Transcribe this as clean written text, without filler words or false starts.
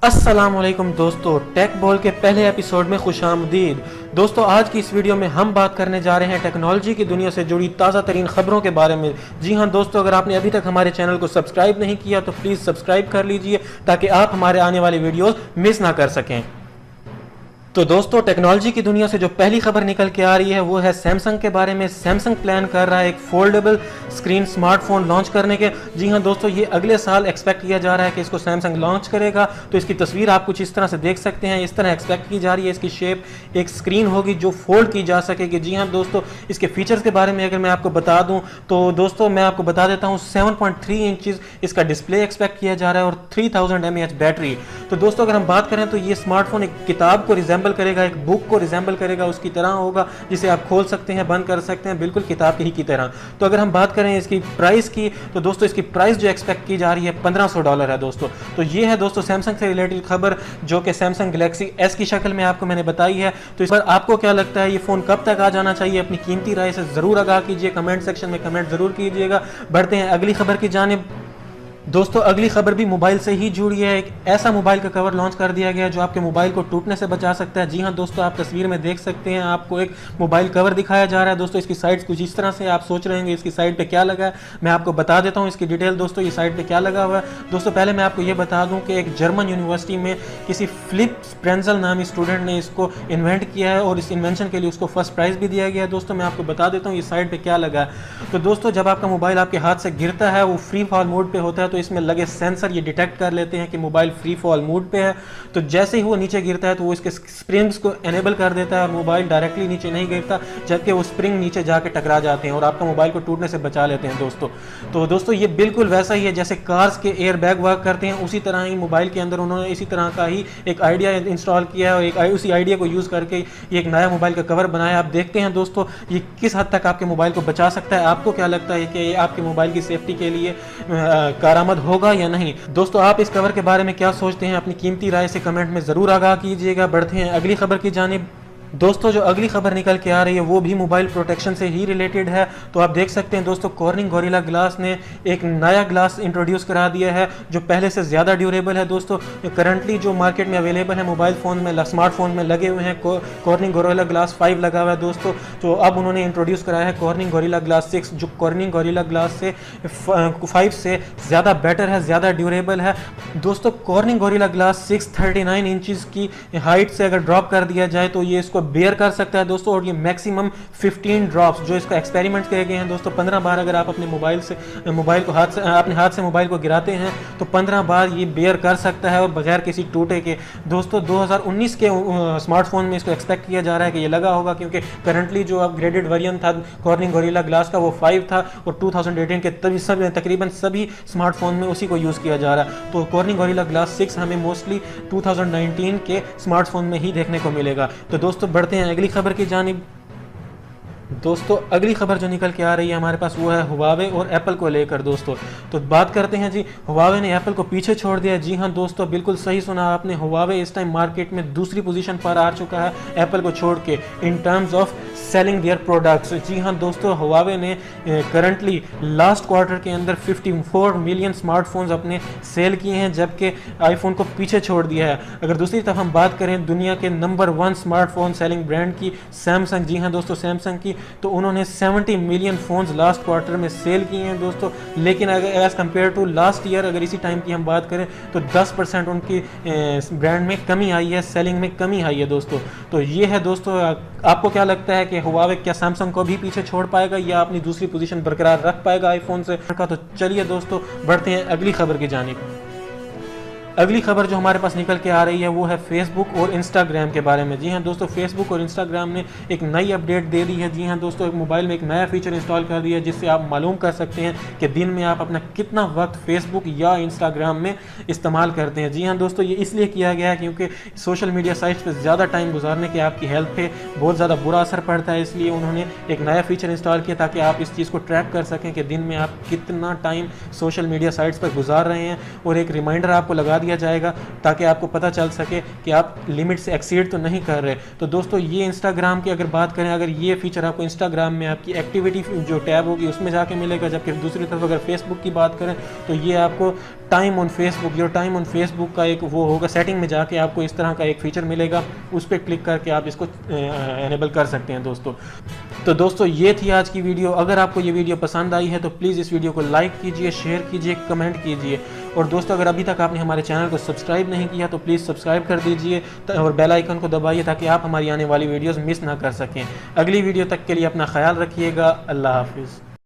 अस्सलामुअलैकुम दोस्तों, take ball के पहले एपिसोड में खुशामदीद। दोस्तों, आज की इस वीडियो में हम बात करने जा रहे हैं टेक्नोलॉजी की दुनिया से जुड़ी ताज़ा तरीन खबरों के बारे में। जी हां दोस्तों, अगर आपने अभी तक हमारे चैनल को सब्सक्राइब नहीं किया तो प्लीज़ सब्सक्राइब कर लीजिए ताकि आप हमारे आने वाली वीडियोस मिस ना कर सकें। तो दोस्तों, टेक्नोलॉजी की दुनिया से जो पहली खबर निकल के आ रही है वो है सैमसंग के बारे में। सैमसंग प्लान कर रहा है एक फोल्डेबल स्क्रीन स्मार्टफोन लॉन्च करने के। जी हां दोस्तों, ये अगले साल एक्सपेक्ट किया जा रहा है कि इसको सैमसंग लॉन्च करेगा। तो इसकी तस्वीर आप कुछ इस तरह से देख सकते हैं। इस तरह एक्सपेक्ट की जा रही है। इसकी शेप एक स्क्रीन होगी जो फोल्ड की जा सकेगी। जी हाँ दोस्तों, इसके फीचर्स के बारे में अगर मैं आपको बता दूं तो दोस्तों मैं आपको बता देता हूँ 7.3 इंचेस इसका डिस्प्ले एक्सपेक्ट किया जा रहा है और 3000 mAh बैटरी। तो दोस्तों, अगर हम बात करें तो ये स्मार्टफोन एक किताब को रिजेंबल करेगा, एक बुक को रिजेंबल करेगा, उसकी तरह होगा जिसे आप खोल सकते हैं, बंद कर सकते हैं, बिल्कुल किताब ही की तरह। तो अगर हम बात करें इसकी प्राइस की तो दोस्तों इसकी प्राइस जो एक्सपेक्ट की जा रही है $1500 है दोस्तों। तो ये है दोस्तों सैमसंग से रिलेटेड खबर जो कि सैमसंग गैलेक्सी एस की शक्ल में आपको मैंने बताई है। तो इस पर आपको क्या लगता है, ये फोन कब तक आ जाना चाहिए? अपनी कीमती राय से जरूर आगाह कीजिए, कमेंट सेक्शन में कमेंट जरूर कीजिएगा। बढ़ते हैं अगली खबर की जानिब। दोस्तों, अगली खबर भी मोबाइल से ही जुड़ी है। एक ऐसा मोबाइल का कवर लॉन्च कर दिया गया जो आपके मोबाइल को टूटने से बचा सकता है। जी हां दोस्तों, आप तस्वीर में देख सकते हैं, आपको एक मोबाइल कवर दिखाया जा रहा है। दोस्तों, इसकी साइड कुछ इस तरह से, आप सोच रहे होंगे इसकी साइड पे क्या लगा है। मैं आपको बता देता हूं इसकी डिटेल। दोस्तों, ये साइड पे क्या लगा हुआ है। दोस्तों, पहले मैं आपको ये बता दूं कि एक जर्मन यूनिवर्सिटी में किसी फिलिप स्प्रेंजल नामी स्टूडेंट ने इसको इन्वेंट किया है और इस इन्वेंशन के लिए उसको फर्स्ट प्राइज भी दिया गया है। दोस्तों, मैं आपको बता देता हूँ ये साइड पे क्या लगा है। तो दोस्तों, जब आपका मोबाइल आपके हाथ से गिरता है, वो फ्री फॉल मोड पे होता है, तो इसमें लगे सेंसर ये डिटेक्ट कर लेते हैं कि मोबाइल फ्री फॉल मोड पे है। तो जैसे ही वो नीचे गिरता है तो वो इसके स्प्रिंग्स को एनेबल कर देता है और मोबाइल डायरेक्टली नीचे नहीं गिरता, जबकि वो स्प्रिंग नीचे जाके टकरा जाते हैं और आपका मोबाइल को टूटने से बचा लेते हैं दोस्तों। तो दोस्तों, ये बिल्कुल वैसा ही है जैसे कार्स के एयर बैग वर्क करते हैं, उसी तरह ही मोबाइल के अंदर उन्होंने इसी तरह का ही एक आइडिया इंस्टॉल किया है और एक उसी आइडिया को यूज़ करके ये एक नया मोबाइल का कवर बनाया। आप देखते हैं दोस्तों ये किस हद तक आपके मोबाइल को बचा सकता है। आपको क्या लगता है कि ये आपके मोबाइल की सेफ्टी के लिए कारआमद होगा या नहीं? दोस्तों, आप इस कवर के बारे में क्या सोचते हैं? अपनी कीमती राय से कमेंट में ज़रूर आगाह कीजिएगा। बढ़ते हैं अगली खबर की जानिब। दोस्तों, जो अगली खबर निकल के आ रही है वो भी मोबाइल प्रोटेक्शन से ही रिलेटेड है। तो आप देख सकते हैं दोस्तों, कॉर्निंग गोरिल्ला ग्लास ने एक नया ग्लास इंट्रोड्यूस करा दिया है जो पहले से ज़्यादा ड्यूरेबल है। दोस्तों, करंटली जो मार्केट में अवेलेबल है मोबाइल फ़ोन में, स्मार्टफोन में लगे हुए हैं कॉर्निंग गोरिल्ला ग्लास 5 लगा हुआ है दोस्तों। तो अब उन्होंने इंट्रोड्यूस कराया है कॉर्निंग गोरिल्ला ग्लास 6 जो कॉर्निंग गोरिल्ला ग्लास से 5 से ज़्यादा बेटर है, ज़्यादा ड्यूरेबल है। दोस्तों, कॉर्निंग गोरिल्ला ग्लास 6 39 इंचज़ की हाइट से अगर ड्रॉप कर दिया जाए तो ये इसको बेयर कर सकता है दोस्तों। और ये मैक्सिमम 15 ड्रॉप्स जो इसका एक्सपेरिमेंट किए गए हैं दोस्तों, 15 बार अगर आप अपने मोबाइल को अपने हाथ से मोबाइल को गिराते हैं तो 15 बार ये बेयर कर सकता है और बगैर किसी टूटे के। दोस्तों, 2019 के स्मार्टफोन में इसको एक्सपेक्ट किया जा रहा है कि ये लगा होगा, क्योंकि करंटली जो अपग्रेडेड वेरिएंट था कॉर्निंग गोरिल्ला ग्लास का वो 5 था और 2018 के तकरीबन सभी स्मार्टफोन में उसी को यूज़ किया जा रहा है। तो कॉर्निंग गोरिल्ला ग्लास 6 हमें मोस्टली 2019 के स्मार्टफोन में ही देखने को मिलेगा। तो दोस्तों, बढ़ते हैं अगली खबर की जानिब। दोस्तों, अगली खबर जो निकल के आ रही है हमारे पास वो है हुआवे और एप्पल को लेकर दोस्तों। तो बात करते हैं जी, हुआवे ने एप्पल को पीछे छोड़ दिया। जी हां दोस्तों, बिल्कुल सही सुना आपने। हुआवे इस टाइम मार्केट में दूसरी पोजीशन पर आ चुका है एप्पल को छोड़ के in terms of selling their products. जी हां दोस्तों, हुआवे ने करंटली लास्ट क्वार्टर के अंदर 54 मिलियन स्मार्टफोन्स अपने सेल किए हैं, जबकि आईफोन को पीछे छोड़ दिया है। अगर दूसरी तरफ हम बात करें दुनिया के नंबर 1 स्मार्टफोन सेलिंग ब्रांड की, सैमसंग, जी हां दोस्तों सैमसंग की, तो उन्होंने 70 मिलियन फ़ोन्स लास्ट क्वार्टर में सेल किए हैं दोस्तों। लेकिन अगर as compare to last year अगर इसी टाइम की हम बात करें तो 10% उनकी ब्रांड में कमी आई है, सेलिंग में कमी आई है दोस्तों। तो ये है दोस्तों, आपको क्या लगता है कि हुआवे क्या सैमसंग को भी पीछे छोड़ पाएगा या अपनी दूसरी पोजीशन बरकरार रख पाएगा आईफोन से? तो चलिए दोस्तों, बढ़ते हैं अगली खबर की जानिब। अगली खबर जो हमारे पास निकल के आ रही है वो है फेसबुक और इंस्टाग्राम के बारे में। जी हाँ दोस्तों, फेसबुक और इंस्टाग्राम ने एक नई अपडेट दे दी है। जी हाँ दोस्तों, एक मोबाइल में एक नया फीचर इंस्टॉल कर दिया है जिससे आप मालूम कर सकते हैं कि दिन में आप अपना कितना वक्त फेसबुक या इंस्टाग्राम में इस्तेमाल करते हैं। जी हाँ दोस्तों, ये इसलिए किया गया है क्योंकि सोशल मीडिया साइट्स पर ज़्यादा टाइम गुजारने के आपकी हेल्थ पे बहुत ज़्यादा बुरा असर पड़ता है। इसलिए उन्होंने एक नया फीचर इंस्टॉल किया ताकि आप इस चीज़ को ट्रैक कर सकें कि दिन में आप कितना टाइम सोशल मीडिया साइट्स पर गुजार रहे हैं। और एक रिमाइंडर आपको लगा दिया दिया जाएगा ताकि आपको पता चल सके कि आप लिमिट से एक्सीड तो नहीं कर रहे। तो दोस्तों ये इंस्टाग्राम की अगर बात करें, अगर ये फीचर आपको इंस्टाग्राम में आपकी एक्टिविटी जो टैब होगी उसमें जाके मिलेगा, जबकि दूसरी तरफ अगर फेसबुक की बात करें तो ये आपको time on Facebook, your time on Facebook का एक वो होगा, सेटिंग में जाके आपको इस तरह का एक फीचर मिलेगा, उस पर क्लिक करके आप इसको एनेबल कर सकते हैं दोस्तों। तो दोस्तों ये थी आज की वीडियो। अगर आपको ये वीडियो पसंद आई है तो प्लीज़ इस वीडियो को लाइक कीजिए, शेयर कीजिए, कमेंट कीजिए। और दोस्तों अगर अभी तक आपने हमारे चैनल को सब्सक्राइब नहीं किया तो प्लीज़ सब्सक्राइब कर दीजिए और बेल आइकन को दबाइए ताकि आप हमारी आने वाली वीडियोस मिस ना कर सकें। अगली वीडियो तक के लिए अपना ख्याल रखिएगा। अल्लाह हाफिज़।